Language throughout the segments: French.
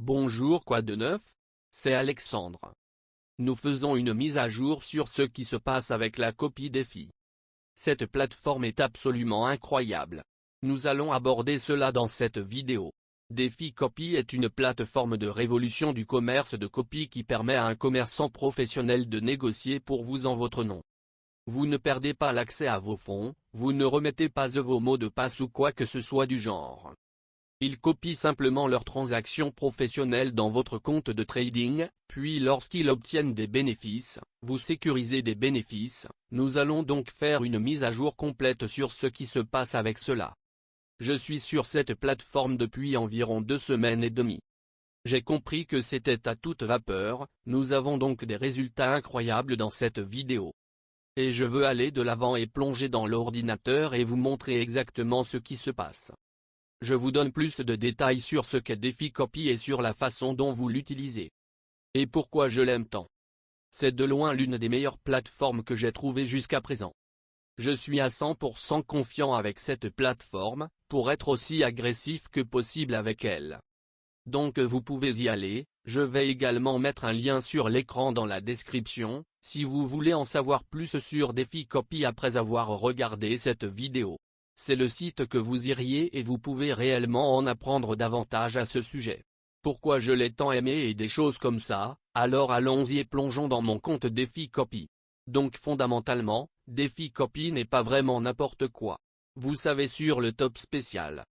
Bonjour, quoi de neuf? C'est Alexandre. Nous faisons une mise à jour sur ce qui se passe avec la copie Défi. Cette plateforme est absolument incroyable. Nous allons aborder cela dans cette vidéo. Défi Copy est une plateforme de révolution du commerce de copie qui permet à un commerçant professionnel de négocier pour vous en votre nom. Vous ne perdez pas l'accès à vos fonds, vous ne remettez pas vos mots de passe ou quoi que ce soit du genre. Ils copient simplement leurs transactions professionnelles dans votre compte de trading, puis lorsqu'ils obtiennent des bénéfices, vous sécurisez des bénéfices. Nous allons donc faire une mise à jour complète sur ce qui se passe avec cela. Je suis sur cette plateforme depuis environ 2 semaines et demie. J'ai compris que c'était à toute vapeur, nous avons donc des résultats incroyables dans cette vidéo. Et je veux aller de l'avant et plonger dans l'ordinateur et vous montrer exactement ce qui se passe. Je vous donne plus de détails sur ce qu'est Défi Copy et sur la façon dont vous l'utilisez. Et pourquoi je l'aime tant. C'est de loin l'une des meilleures plateformes que j'ai trouvées jusqu'à présent. Je suis à 100% confiant avec cette plateforme, pour être aussi agressif que possible avec elle. Donc vous pouvez y aller, je vais également mettre un lien sur l'écran dans la description, si vous voulez en savoir plus sur Défi Copy après avoir regardé cette vidéo. C'est le site que vous iriez et vous pouvez réellement en apprendre davantage à ce sujet. Pourquoi je l'ai tant aimé et des choses comme ça, alors allons-y et plongeons dans mon compte Défi Copy. Donc fondamentalement, Défi Copy n'est pas vraiment n'importe quoi. Vous savez, sur le top spécial,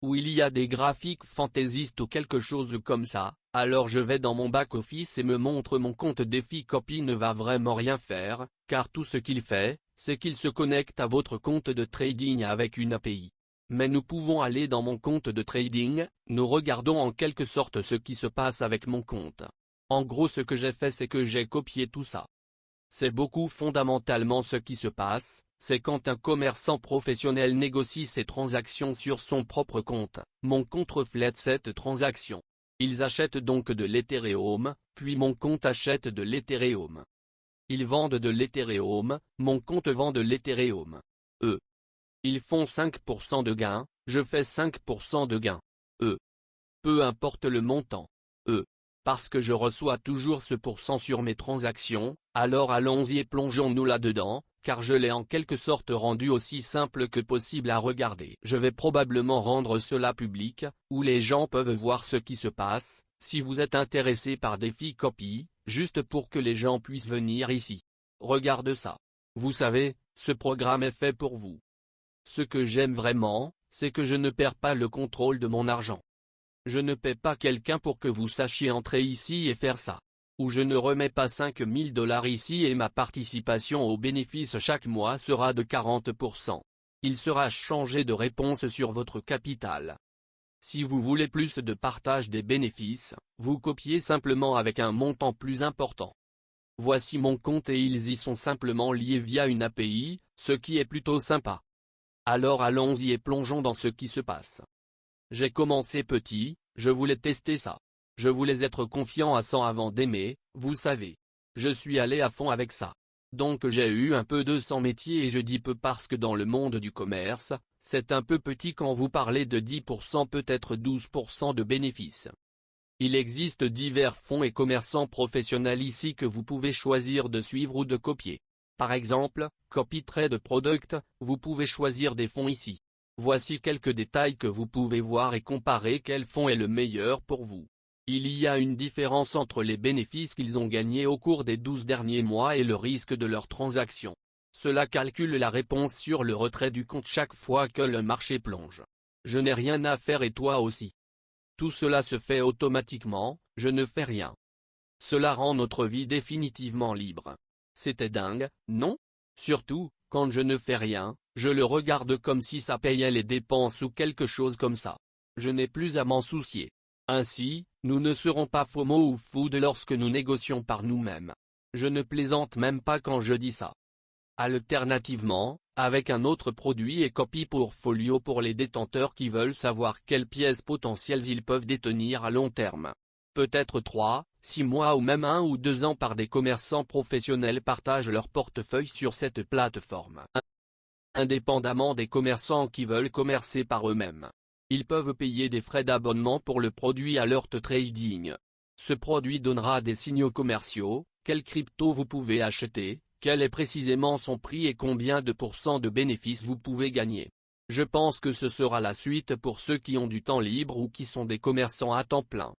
où il y a des graphiques fantaisistes ou quelque chose comme ça, alors je vais dans mon back-office et me montre mon compte Défi Copy ne va vraiment rien faire, car tout ce qu'il fait, c'est qu'il se connecte à votre compte de trading avec une API. Mais nous pouvons aller dans mon compte de trading, nous regardons en quelque sorte ce qui se passe avec mon compte. En gros, ce que j'ai fait, c'est que j'ai copié tout ça. C'est beaucoup fondamentalement ce qui se passe, c'est quand un commerçant professionnel négocie ses transactions sur son propre compte, mon compte reflète cette transaction. Ils achètent donc de l'Ethereum, puis mon compte achète de l'Ethereum. Ils vendent de l'Ethereum, mon compte vend de l'Ethereum. Ils font 5% de gain, je fais 5% de gain. Peu importe le montant. Parce que je reçois toujours ce pourcent sur mes transactions, alors allons-y et plongeons-nous là-dedans, car je l'ai en quelque sorte rendu aussi simple que possible à regarder. Je vais probablement rendre cela public, où les gens peuvent voir ce qui se passe, si vous êtes intéressé par Défi Copy, juste pour que les gens puissent venir ici. Regarde ça. Vous savez, ce programme est fait pour vous. Ce que j'aime vraiment, c'est que je ne perds pas le contrôle de mon argent. Je ne paie pas quelqu'un pour que vous sachiez entrer ici et faire ça. Ou je ne remets pas 5 000 $ ici et ma participation au bénéfice chaque mois sera de 40%. Il sera changé de réponse sur votre capital. Si vous voulez plus de partage des bénéfices, vous copiez simplement avec un montant plus important. Voici mon compte et ils y sont simplement liés via une API, ce qui est plutôt sympa. Alors allons-y et plongeons dans ce qui se passe. J'ai commencé petit, je voulais tester ça. Je voulais être confiant à 100 avant d'aimer, vous savez. Je suis allé à fond avec ça. Donc j'ai eu un peu de 100 métiers et je dis peu parce que dans le monde du commerce, c'est un peu petit quand vous parlez de 10% peut-être 12% de bénéfices. Il existe divers fonds et commerçants professionnels ici que vous pouvez choisir de suivre ou de copier. Par exemple, Copy Trade Product, vous pouvez choisir des fonds ici. Voici quelques détails que vous pouvez voir et comparer quel fonds est le meilleur pour vous. Il y a une différence entre les bénéfices qu'ils ont gagnés au cours des 12 derniers mois et le risque de leurs transactions. Cela calcule la réponse sur le retrait du compte chaque fois que le marché plonge. Je n'ai rien à faire et toi aussi. Tout cela se fait automatiquement, je ne fais rien. Cela rend notre vie définitivement libre. C'était dingue, non? Surtout, quand je ne fais rien, je le regarde comme si ça payait les dépenses ou quelque chose comme ça. Je n'ai plus à m'en soucier. Ainsi, nous ne serons pas FOMO ou food lorsque nous négocions par nous-mêmes. Je ne plaisante même pas quand je dis ça. Alternativement, avec un autre produit et Copy Portfolio pour les détenteurs qui veulent savoir quelles pièces potentielles ils peuvent détenir à long terme. Peut-être 3, 6 mois ou même 1 ou 2 ans par des commerçants professionnels partagent leur portefeuille sur cette plateforme. Indépendamment des commerçants qui veulent commercer par eux-mêmes. Ils peuvent payer des frais d'abonnement pour le produit Alert Trading. Ce produit donnera des signaux commerciaux, quelle crypto vous pouvez acheter, quel est précisément son prix et combien de pourcents de bénéfices vous pouvez gagner. Je pense que ce sera la suite pour ceux qui ont du temps libre ou qui sont des commerçants à temps plein.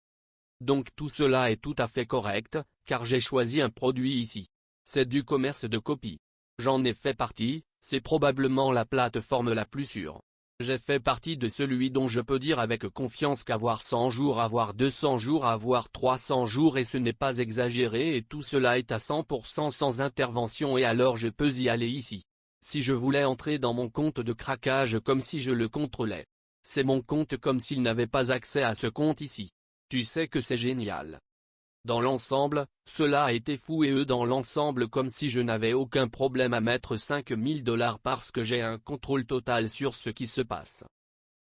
Donc tout cela est tout à fait correct, car j'ai choisi un produit ici. C'est du commerce de copie. J'en ai fait partie, c'est probablement la plateforme la plus sûre. J'ai fait partie de celui dont je peux dire avec confiance qu'avoir 100 jours, avoir 200 jours, avoir 300 jours et ce n'est pas exagéré et tout cela est à 100% sans intervention et alors je peux y aller ici. Si je voulais entrer dans mon compte de craquage comme si je le contrôlais. C'est mon compte comme s'il n'avait pas accès à ce compte ici. Tu sais que c'est génial. Dans l'ensemble, cela a été fou et eux dans l'ensemble comme si je n'avais aucun problème à mettre 5000 $ parce que j'ai un contrôle total sur ce qui se passe.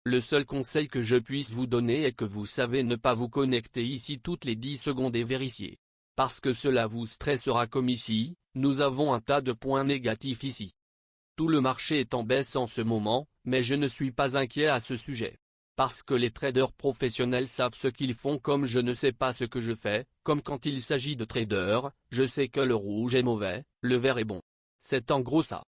Le seul conseil que je puisse vous donner est que vous savez ne pas vous connecter ici toutes les 10 secondes et vérifier. Parce que cela vous stressera comme ici, nous avons un tas de points négatifs ici. Tout le marché est en baisse en ce moment, mais je ne suis pas inquiet à ce sujet. Parce que les traders professionnels savent ce qu'ils font comme je ne sais pas ce que je fais, comme quand il s'agit de traders, je sais que le rouge est mauvais, le vert est bon. C'est en gros ça.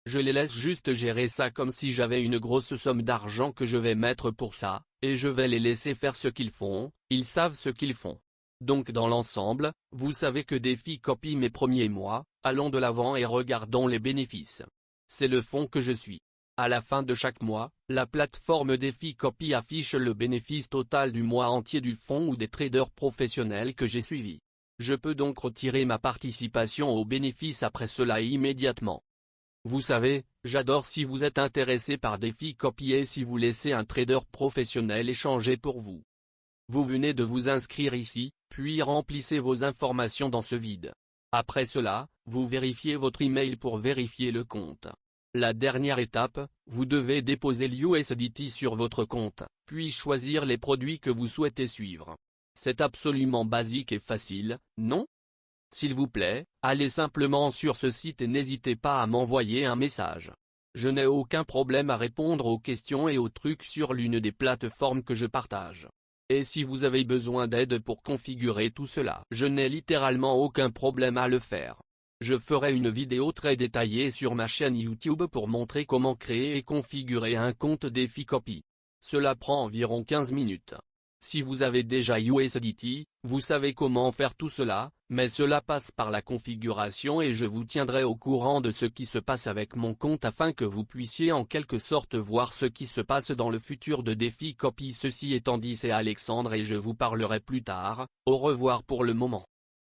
Je les laisse juste gérer ça comme si j'avais une grosse somme d'argent que je vais mettre pour ça, et je vais les laisser faire ce qu'ils font, ils savent ce qu'ils font. Donc dans l'ensemble, vous savez que DeFi copie mes premiers mois, allons de l'avant et regardons les bénéfices. C'est le fond que je suis. À la fin de chaque mois, la plateforme DeFi Copy affiche le bénéfice total du mois entier du fonds ou des traders professionnels que j'ai suivis. Je peux donc retirer ma participation au bénéfice après cela immédiatement. Vous savez, j'adore si vous êtes intéressé par DeFi Copy et si vous laissez un trader professionnel échanger pour vous. Vous venez de vous inscrire ici, puis remplissez vos informations dans ce vide. Après cela, vous vérifiez votre email pour vérifier le compte. La dernière étape, vous devez déposer l'USDT sur votre compte, puis choisir les produits que vous souhaitez suivre. C'est absolument basique et facile, non? S'il vous plaît, allez simplement sur ce site et n'hésitez pas à m'envoyer un message. Je n'ai aucun problème à répondre aux questions et aux trucs sur l'une des plateformes que je partage. Et si vous avez besoin d'aide pour configurer tout cela, je n'ai littéralement aucun problème à le faire. Je ferai une vidéo très détaillée sur ma chaîne YouTube pour montrer comment créer et configurer un compte DeFi Copy. Cela prend environ 15 minutes. Si vous avez déjà USDT, vous savez comment faire tout cela, mais cela passe par la configuration et je vous tiendrai au courant de ce qui se passe avec mon compte afin que vous puissiez en quelque sorte voir ce qui se passe dans le futur de DeFi Copy. Ceci étant dit, c'est Alexandre et je vous parlerai plus tard, au revoir pour le moment.